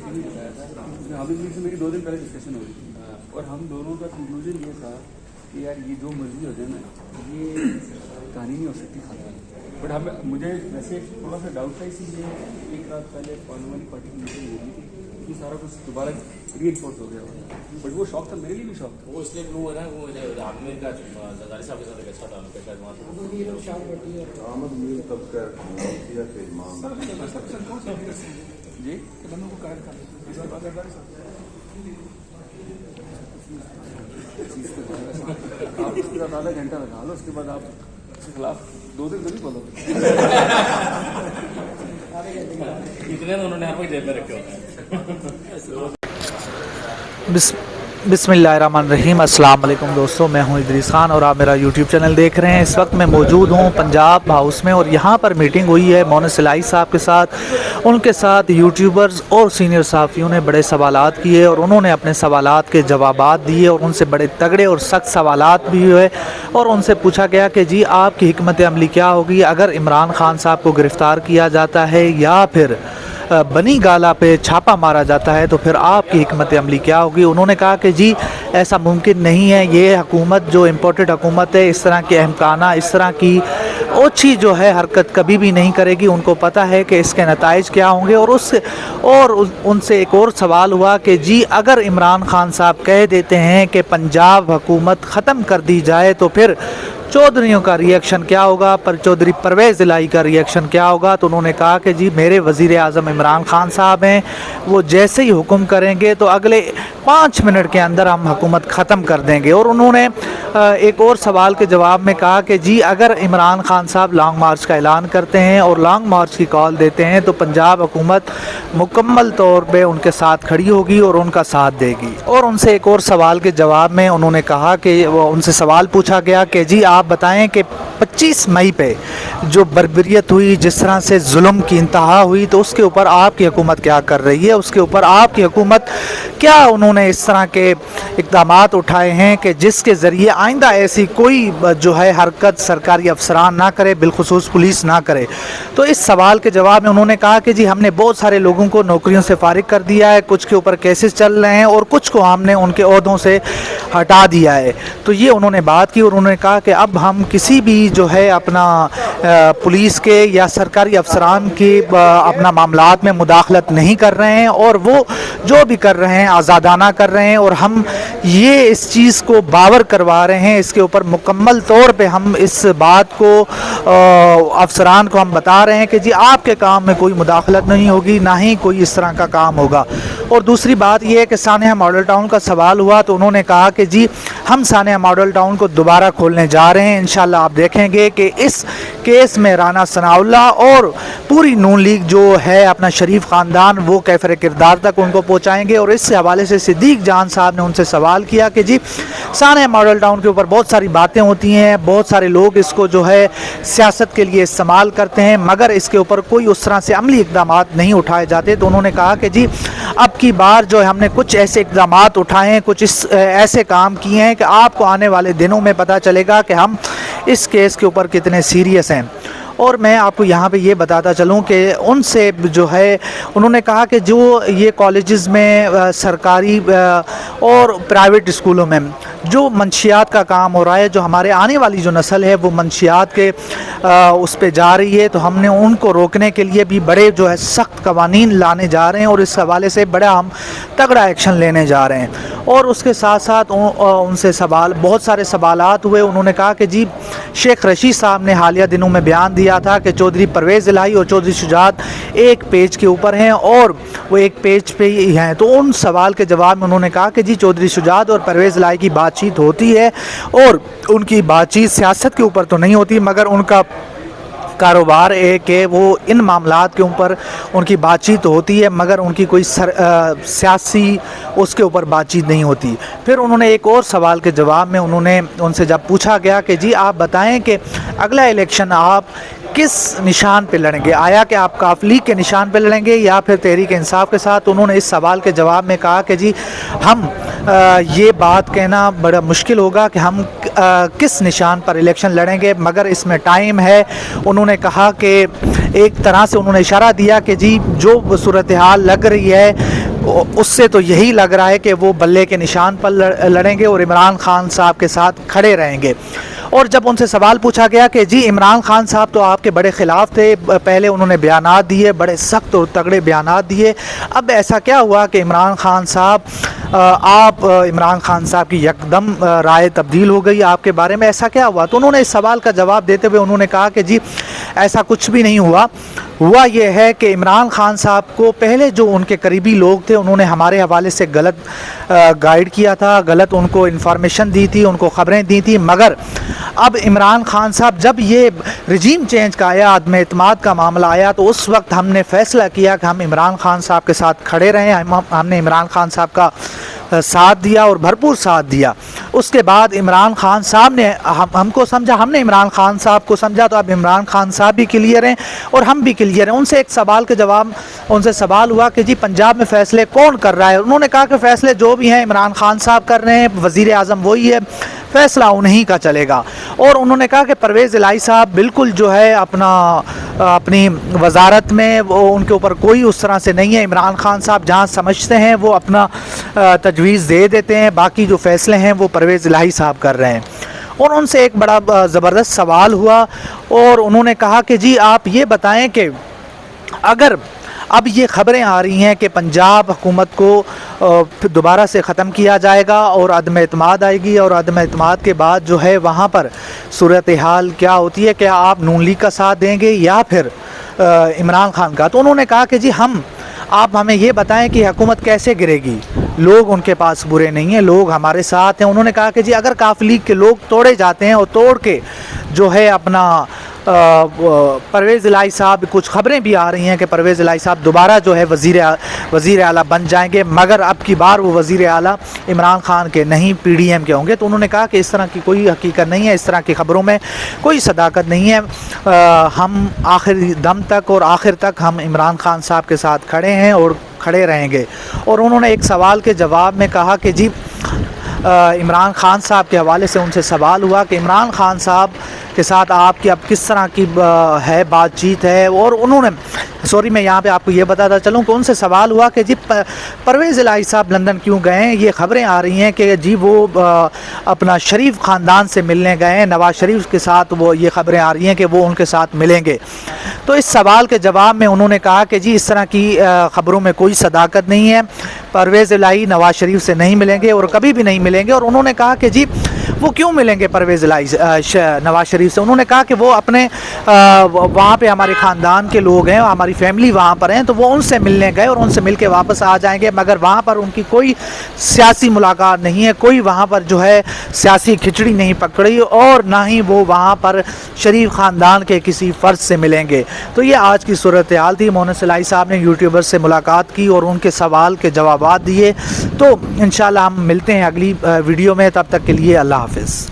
हामिद मीर से मेरी 2 दिन पहले डिस्कशन हो रही थी और हम दोनों का कंक्लूजन ये था कि यार ये जो मर्जी हो जाए ना, ये कहानी नहीं हो सकती खाना। बट मुझे वैसे थोड़ा सा डाउट था, इसीलिए एक रात पहले पार्लियामेंट पार्टी की मीटिंग हो रही थी कि सारा कुछ दोबारा रीइंफोर्स हो गया होगा। बट वो शौक था, मेरे लिए भी शौक था। वो इसलिए वो है ना, वो आमिर का जरदारी साहब के साथ अच्छा था, उनके शायद वहाँ से जी दोनों को काट कर आप उसके साथ आधा घंटा लगा लो, उसके बाद आप उसके खिलाफ 2 दिन तो नहीं बोलोगे। इतने उन्होंने आपको जेब में रखे होते हैं। बिस्मिल्लाहिर्रहमानिर्रहीम। अस्सलाम वालेकुम दोस्तों, मैं हूं इदरीस खान और आप मेरा यूट्यूब चैनल देख रहे हैं। इस वक्त मैं मौजूद हूं पंजाब हाउस में और यहां पर मीटिंग हुई है मोनस इलाही साहब के साथ। उनके साथ यूट्यूबर्स और सीनियर सहाफ़ियों ने बड़े सवालात किए और उन्होंने अपने सवालात के जवाबात दिए और उनसे बड़े तगड़े और सख्त सवालात भी हुए। और उनसे पूछा गया कि जी आपकी हिकमत अमली क्या होगी अगर इमरान खान साहब को गिरफ़्तार किया जाता है या फिर बनी गाला पे छापा मारा जाता है, तो फिर आपकी हिकमत अमली क्या होगी। उन्होंने कहा कि जी ऐसा मुमकिन नहीं है, ये हुकूमत जो इम्पोर्टेड हुकूमत है इस तरह के अहमकाना, इस तरह की ओछी जो है हरकत कभी भी नहीं करेगी। उनको पता है कि इसके नताइज क्या होंगे। और उनसे एक और सवाल हुआ कि जी अगर इमरान खान साहब कह देते हैं कि पंजाब हुकूमत ख़त्म कर दी जाए तो फिर चौधरीयों का रिएक्शन क्या होगा, पर चौधरी परवेज़ इलाही का रिएक्शन क्या होगा। तो उन्होंने कहा कि जी मेरे वज़ीर आज़म इमरान खान साहब हैं, वो जैसे ही हुक्म करेंगे तो अगले 5 मिनट के अंदर हम हुकूमत ख़त्म कर देंगे। और उन्होंने एक और सवाल के जवाब में कहा कि जी अगर इमरान खान साहब लॉन्ग मार्च का ऐलान करते हैं और लॉन्ग मार्च की कॉल देते हैं तो पंजाब हुकूमत मुकम्मल तौर पे उनके साथ खड़ी होगी और उनका साथ देगी। और उनसे एक और सवाल के जवाब में उन्होंने कहा कि उनसे सवाल पूछा गया कि जी आप बताएं कि 25 मई पे जो बर्बरियत हुई, जिस तरह से जुल्म की इंतहा हुई, तो उसके ऊपर आपकी हुकूमत क्या कर रही है, उसके ऊपर आपकी हुकूमत क्या उन्होंने इस तरह के इक़दामात उठाए हैं कि जिसके ज़रिए आइंदा ऐसी कोई जो है हरकत सरकारी अफसरान ना करे, बिलखुसूस पुलिस ना करे। तो इस सवाल के जवाब में उन्होंने कहा कि जी हमने बहुत सारे लोगों को नौकरियों से फारिग कर दिया है, कुछ के ऊपर केसेस चल रहे हैं और कुछ को हमने उनके ओहदों से हटा दिया है। तो ये उन्होंने बात की और उन्होंने कहा कि अब हम किसी भी जो है अपना पुलिस के या सरकारी अफसरान की अपना मामलात में मुदाखलत नहीं कर रहे हैं और वो जो भी कर रहे हैं आज़ादाना कर रहे हैं। और हम ये इस चीज़ को बावर करवा रहे हैं, इसके ऊपर मुकम्मल तौर पे हम इस बात को अफसरान को हम बता रहे हैं कि जी आपके काम में कोई मुदाखलत नहीं होगी, ना ही कोई इस तरह का काम होगा। और दूसरी बात यह है कि सानिया मॉडल टाउन का सवाल हुआ तो उन्होंने कहा कि जी हम सानिया मॉडल टाउन को दोबारा खोलने जा रहे हैं। इंशाल्लाह आप देखेंगे कि इस केस में राना सनाउल्लाह और पूरी नून लीग जो है अपना शरीफ ख़ानदान वो कैफर किरदार तक उनको पहुँचाएँगे। और इस हवाले से सिद्दीक जान साहब ने उनसे सवाल किया कि जी सानिया मॉडल टाउन के ऊपर बहुत सारी बातें होती हैं, बहुत सारे लोग इसको जो है सियासत के लिए इस्तेमाल करते हैं, मगर इसके ऊपर कोई उस तरह से अमली इक़दामात नहीं उठाए जाते। तो उन्होंने कहा कि जी अब की बार जो है हमने कुछ ऐसे इक़दामात उठाए हैं, कुछ ऐसे काम किए हैं कि आपको आने वाले दिनों में पता चलेगा कि हम इस केस के ऊपर कितने सीरियस हैं। और मैं आपको यहाँ पे ये बताता चलूँ कि उनसे जो है उन्होंने कहा कि जो ये कॉलेजेस में सरकारी और प्राइवेट स्कूलों में जो मंशियात का काम हो रहा है, जो हमारे आने वाली जो नस्ल है वो मंशियात के उस पे जा रही है, तो हमने उनको रोकने के लिए भी बड़े जो है सख्त कवानीन लाने जा रहे हैं और इस हवाले से बड़ा हम तगड़ा एक्शन लेने जा रहे हैं। और उसके साथ साथ उनसे बहुत सारे सवालात हुए। उन्होंने कहा कि जी शेख रशीद साहब ने हालिया दिनों में बयान दिया था कि चौधरी परवेज़ इलाही और चौधरी शुजात एक पेज के ऊपर हैं और वो एक पेज पे ही हैं। तो उन सवाल के जवाब में उन्होंने कहा कि जी चौधरी शुजात और परवेज़ इलाही की बातचीत होती है और उनकी बातचीत सियासत के ऊपर तो नहीं होती, मगर उनका कारोबार है कि वो इन मामलात के ऊपर उनकी बातचीत होती है, मगर उनकी कोई सियासी उसके ऊपर बातचीत नहीं होती। फिर उन्होंने एक और सवाल के जवाब में उनसे जब पूछा गया कि जी आप बताएं कि अगला इलेक्शन आप किस निशान पे लड़ेंगे, आया कि आप काफ लीग के निशान पे लड़ेंगे या फिर तहरीक इंसाफ के साथ। उन्होंने इस सवाल के जवाब में कहा कि जी हम ये बात कहना बड़ा मुश्किल होगा कि हम किस निशान पर इलेक्शन लड़ेंगे, मगर इसमें टाइम है। उन्होंने कहा कि एक तरह से उन्होंने इशारा दिया कि जी जो सूरत हाल लग रही है اس سے تو یہی لگ رہا ہے کہ وہ بلے کے نشان پر لڑیں گے اور عمران خان صاحب کے ساتھ کھڑے رہیں گے۔ اور جب ان سے سوال پوچھا گیا کہ جی عمران خان صاحب تو آپ کے بڑے خلاف تھے، پہلے انہوں نے بیانات دیے، بڑے سخت اور تگڑے بیانات دیے، اب ایسا کیا ہوا کہ عمران خان صاحب کی یکدم رائے تبدیل ہو گئی آپ کے بارے میں، ایسا کیا ہوا؟ تو انہوں نے اس سوال کا جواب دیتے ہوئے انہوں نے کہا کہ جی ایسا کچھ بھی نہیں ہوا یہ ہے کہ عمران خان صاحب کو پہلے جو ان کے قریبی لوگ تھے انہوں نے ہمارے حوالے سے غلط گائیڈ کیا تھا، غلط ان کو انفارمیشن دی تھی، ان کو خبریں دی تھی، مگر اب عمران خان صاحب جب یہ رجیم چینج کا آیا، عدم اعتماد کا معاملہ آیا، تو اس وقت ہم نے فیصلہ کیا کہ ہم عمران خان صاحب کے ساتھ کھڑے رہیں، ہم نے عمران خان صاحب کا ساتھ دیا اور بھرپور ساتھ دیا۔ اس کے بعد عمران خان صاحب نے ہم کو سمجھا، ہم نے عمران خان صاحب کو سمجھا، تو اب عمران خان صاحب بھی کلیئر ہیں اور ہم بھی کلیئر ہیں۔ ان سے ایک سوال کے جواب ان سے سوال ہوا کہ جی پنجاب میں فیصلے کون کر رہا ہے؟ انہوں نے کہا کہ فیصلے جو بھی ہیں عمران خان صاحب کر رہے ہیں، وزیر اعظم وہی ہے، فیصلہ انہی کا چلے گا۔ اور انہوں نے کہا کہ پرویز الہی صاحب بالکل جو ہے اپنی وزارت میں ان کے اوپر کوئی اس طرح سے نہیں ہے، عمران خان صاحب جہاں سمجھتے ہیں وہ اپنا تجویز دے دیتے ہیں، باقی جو فیصلے ہیں وہ پرویز الہی صاحب کر رہے ہیں۔ اور ان سے ایک بڑا زبردست سوال ہوا اور انہوں نے کہا کہ جی آپ یہ بتائیں کہ اگر اب یہ خبریں آ رہی ہیں کہ پنجاب حکومت کو دوبارہ سے ختم کیا جائے گا اور عدم اعتماد آئے گی، اور عدم اعتماد کے بعد جو ہے وہاں پر صورتحال کیا ہوتی ہے، کیا آپ نون لیگ کا ساتھ دیں گے یا پھر عمران خان کا؟ تو انہوں نے کہا کہ جی آپ ہمیں یہ بتائیں کہ حکومت کیسے گرے گی، لوگ ان کے پاس برے نہیں ہیں، لوگ ہمارے ساتھ ہیں۔ انہوں نے کہا کہ جی اگر کاف لیگ کے لوگ توڑے جاتے ہیں اور توڑ کے جو ہے اپنا پرویز الہی صاحب، کچھ خبریں بھی آ رہی ہیں کہ پرویز الہی صاحب دوبارہ جو ہے وزیر اعلیٰ بن جائیں گے، مگر اب کی بار وہ وزیر اعلیٰ عمران خان کے نہیں پی ڈی ایم کے ہوں گے۔ تو انہوں نے کہا کہ اس طرح کی کوئی حقیقت نہیں ہے، اس طرح کی خبروں میں کوئی صداقت نہیں ہے، ہم آخری دم تک اور آخر تک ہم عمران خان صاحب کے ساتھ کھڑے ہیں اور کھڑے رہیں گے۔ اور انہوں نے ایک سوال کے جواب میں کہا کہ جی عمران خان صاحب کے حوالے سے ان سے سوال ہوا کہ عمران خان صاحب کے ساتھ آپ کی اب کس طرح کی ہے بات چیت ہے، اور انہوں نے میں یہاں پہ آپ کو یہ بتاتا چلوں کہ ان سے سوال ہوا کہ جی پرویز الہی صاحب لندن کیوں گئے ہیں؟ یہ خبریں آ رہی ہیں کہ جی وہ اپنا شریف خاندان سے ملنے گئے ہیں، نواز شریف کے ساتھ، وہ یہ خبریں آ رہی ہیں کہ وہ ان کے ساتھ ملیں گے۔ تو اس سوال کے جواب میں انہوں نے کہا کہ جی اس طرح کی خبروں میں کوئی صداقت نہیں ہے، پرویز الہی نواز شریف سے نہیں ملیں گے اور کبھی بھی نہیں ملیں گے۔ اور انہوں نے کہا کہ جی وہ کیوں ملیں گے پرویز الہی نواز شریف سے؟ انہوں نے کہا کہ وہ اپنے وہاں پہ ہمارے خاندان کے لوگ ہیں، ہماری فیملی وہاں پر ہیں، تو وہ ان سے ملنے گئے اور ان سے مل کے واپس آ جائیں گے، مگر وہاں پر ان کی کوئی سیاسی ملاقات نہیں ہے، کوئی وہاں پر جو ہے سیاسی کھچڑی نہیں پکڑی، اور نہ ہی وہ وہاں پر شریف خاندان کے کسی فرد سے ملیں گے۔ تو یہ آج کی صورتحال تھی۔ مونس الہی صاحب نے یوٹیوبر سے ملاقات کی اور ان کے سوال کے جوابات دیے۔ تو انشاءاللہ ہم ملتے ہیں اگلی ویڈیو میں، تب تک کے لیے اللہ حافظ۔